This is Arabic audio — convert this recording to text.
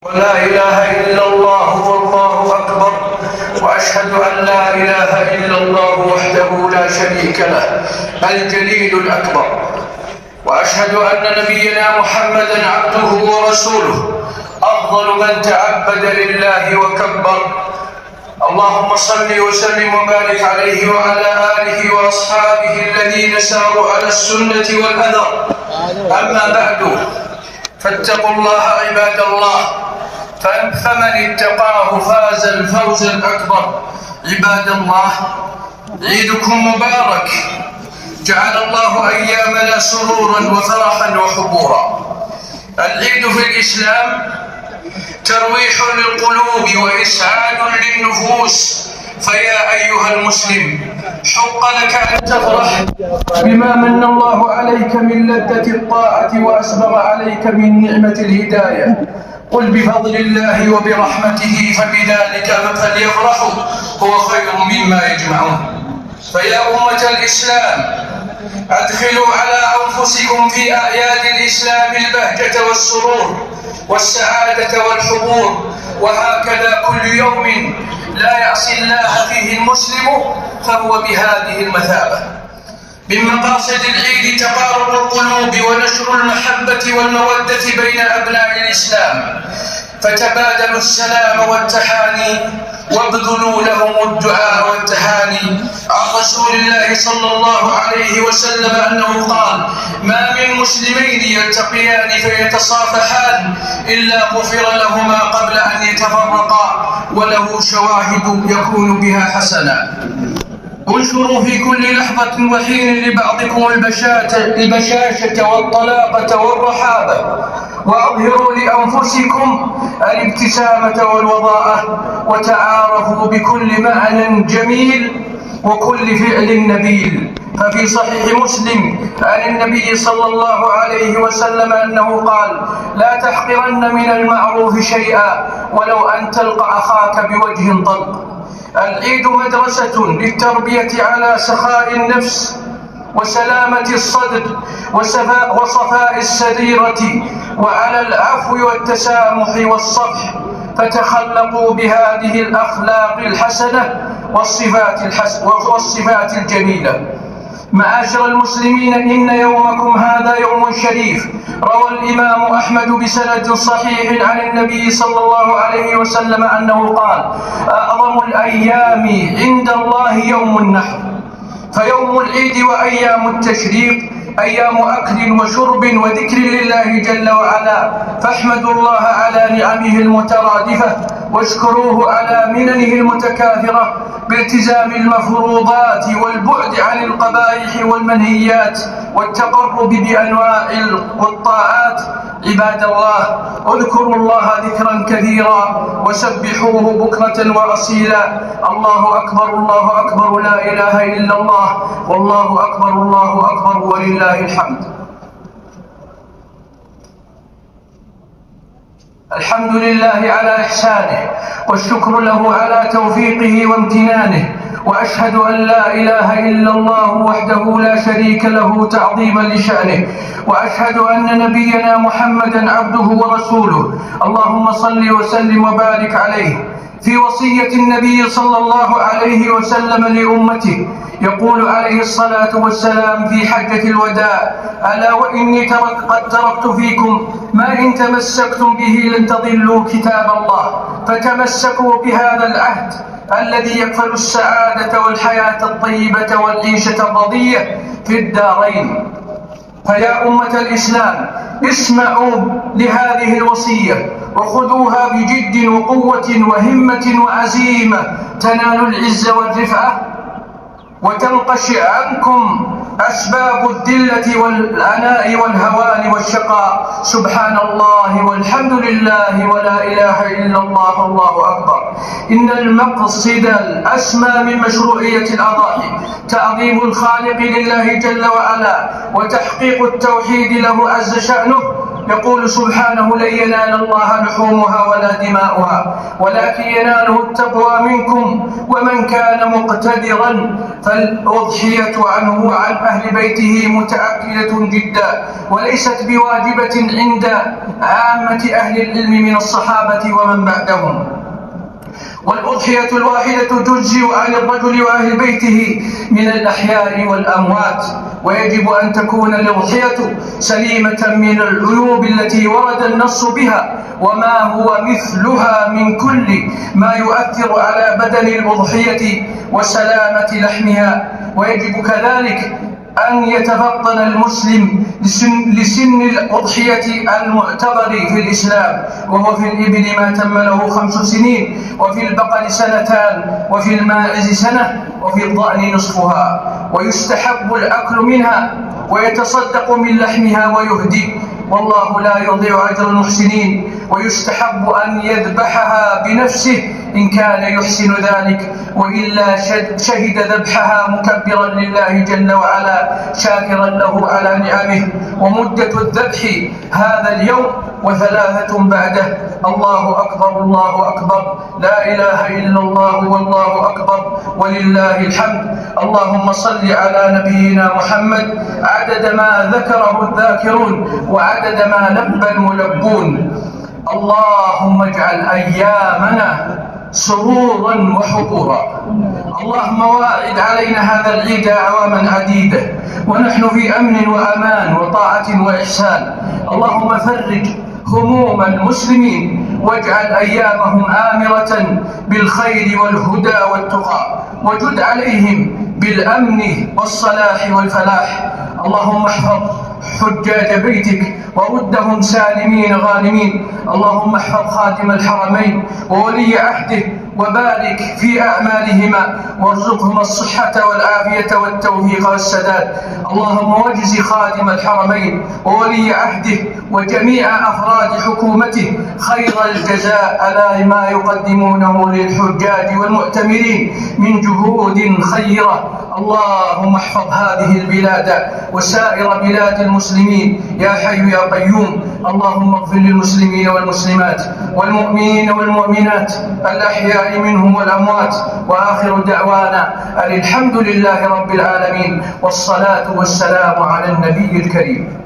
ولا إله إلا الله والله أكبر وأشهد أن لا إله إلا الله وحده لا شريك له الجليل الأكبر وأشهد أن نبينا محمدا عبده ورسوله أفضل من تعبد لله وكبر. اللهم صل وسلم وبارك عليه وعلى آله وأصحابه الذين ساروا على السنة والأثر. أما بعد فاتقوا الله عباد الله، فمن اتقاه فاز الفوز الأكبر. عباد الله، عيدكم مبارك، جعل الله أيامنا سرورا وفرحا وحبورا. العيد في الإسلام ترويح للقلوب وإسعاد للنفوس، فيا أيها المسلم حق لك أن تفرح بما من الله عليك من لذة الطاعة وأسبغ عليك من نعمة الهداية. قل بفضل الله وبرحمته فبذلك فليفرحوا هو خير مما يجمعون. فيا أمة الإسلام، أدخلوا على أنفسكم في أعياد الإسلام البهجة والسرور والسعادة والحبور، وهكذا كل يوم لا يعصي الله فيه المسلم فهو بهذه المثابة. من مقاصد العيد تقارب القلوب ونشر المحبة والمودة بين أبناء الإسلام، فتبادلوا السلام والتحاني وابذلوا لهم الدعاء والتهاني. عن رسول الله صلى الله عليه وسلم أنه قال: ما من مسلمين يلتقيان فيتصافحان إلا غفر لهما قبل أن يتفرقا، وله شواهد يكون بها حسنا. انشروا في كل لحظة وحين لبعضكم البشاشة والطلاقة والرحابة، وأظهروا لأنفسكم الابتسامة والوضاءة، وتعارفوا بكل معنى جميل وكل فعل نبيل. ففي صحيح مسلم عن النبي صلى الله عليه وسلم أنه قال: لا تحقرن من المعروف شيئا ولو أن تلقى أخاك بوجه طلق. العيد مدرسة للتربية على سخاء النفس وسلامة الصدر وصفاء السريرة، وعلى العفو والتسامح والصفح، فتخلقوا بهذه الأخلاق الحسنة والصفات الجميلة. معاشر المسلمين، إن يومكم هذا يوم شريف. روى الإمام أحمد بسند صحيح عن النبي صلى الله عليه وسلم أنه قال: أعظم الأيام عند الله يوم النحر. فيوم العيد وأيام التشريق أيام أكل وشرب وذكر لله جل وعلا، فاحمدوا الله على نعمه المترادفة واشكروه على مننه المتكاثرة بالتزام المفروضات والبعد عن القبائح والمنهيات والتقرب بأنواع الطاعات. عباد الله، اذكروا الله ذكرا كثيرا وسبحوه بكرة وأصيلا. الله أكبر الله أكبر، لا إله إلا الله، والله أكبر الله أكبر، ولله الحمد. الحمد لله على إحسانه، والشكر له على توفيقه وامتنانه، وأشهد أن لا إله إلا الله وحده لا شريك له تعظيما لشأنه، وأشهد أن نبينا محمدا عبده ورسوله. اللهم صل وسلم وبارك عليه. في وصية النبي صلى الله عليه وسلم لأمته يقول عليه الصلاة والسلام في حجة الوداع: ألا وإني قد تركت فيكم ما إن تمسكتم به لن تضلوا كتاب الله، فتمسكوا بهذا العهد الذي يكفل السعادة والحياة الطيبة والعيشة الرضية في الدارين. فيا أمة الإسلام، اسمعوا لهذه الوصية وخذوها بجد وقوة وهمة وعزيمة، تنالوا العزة والرفعة وتنقشع عنكم أسباب الذلة والعناء والهوان والشقاء. سبحان الله والحمد لله ولا إله إلا الله، الله أكبر. إن المقصد الأسمى من مشروعية الأضاحي تعظيم الخالق لله جل وعلا، وتحقيق التوحيد له عز شأنه، يقول سبحانه: لن ينال الله لحومها ولا دماؤها ولكن يناله التقوى منكم، ومن كان مقتدرا فالأضحية عنه وعن أهل بيته متأكدة جدا، وليست بواجبة عند عامة أهل العلم من الصحابة ومن بعدهم. والأضحية الواحدة تجزئ عن الرجل وأهل بيته من الأحياء والأموات، ويجب أن تكون الأضحية سليمة من العيوب التي ورد النص بها وما هو مثلها من كل ما يؤثر على بدن الأضحية وسلامة لحمها. ويجب كذلك أن يتفطن المسلم لسن الأضحية المعتبر في الإسلام، وهو في الإبل ما تم له 5 سنين، وفي البقر 2 سنين، وفي الماعز 1 سنة، وفي الضأن نصفها. ويستحب الأكل منها ويتصدق من لحمها ويهدي، والله لا يضيع أجر المحسنين. ويستحب أن يذبحها بنفسه إن كان يحسن ذلك، وإلا شهد ذبحها مكبرا لله جل وعلا شاكرا له على نعمه. ومدة الذبح هذا اليوم و3 بعده. الله أكبر الله أكبر، لا إله إلا الله والله أكبر ولله الحمد. اللهم صل على نبينا محمد عدد ما ذكره الذاكرون وعدد ما لبى الملبون. اللهم اجعل أيامنا سرورا وحبورا. اللهم واعد علينا هذا العيد أعواما عديدة ونحن في أمن وأمان وطاعة وإحسان. اللهم فرج هموم المسلمين واجعل أيامهم آمرة بالخير والهدى والتقى، وجد عليهم بالأمن والصلاح والفلاح. اللهم احفظ حجاج بيتك وردهم سالمين غانمين. اللهم احفظ خادم الحرمين وولي عهده وبارك في أعمالهما وارزقهما الصحة والعافية والتوفيق والسداد. اللهم واجز خادم الحرمين وولي عهده وجميع أفراد حكومته خير الجزاء على ما يقدمونه للحجاج والمعتمرين من جهود خيرة. اللهم احفظ هذه البلاد وسائر بلاد المسلمين يا حي يا قيوم. اللهم اغفر للمسلمين والمسلمات والمؤمنين والمؤمنات الأحياء منهم والأموات. وآخر دعوانا أن الحمد لله رب العالمين، والصلاة والسلام على النبي الكريم.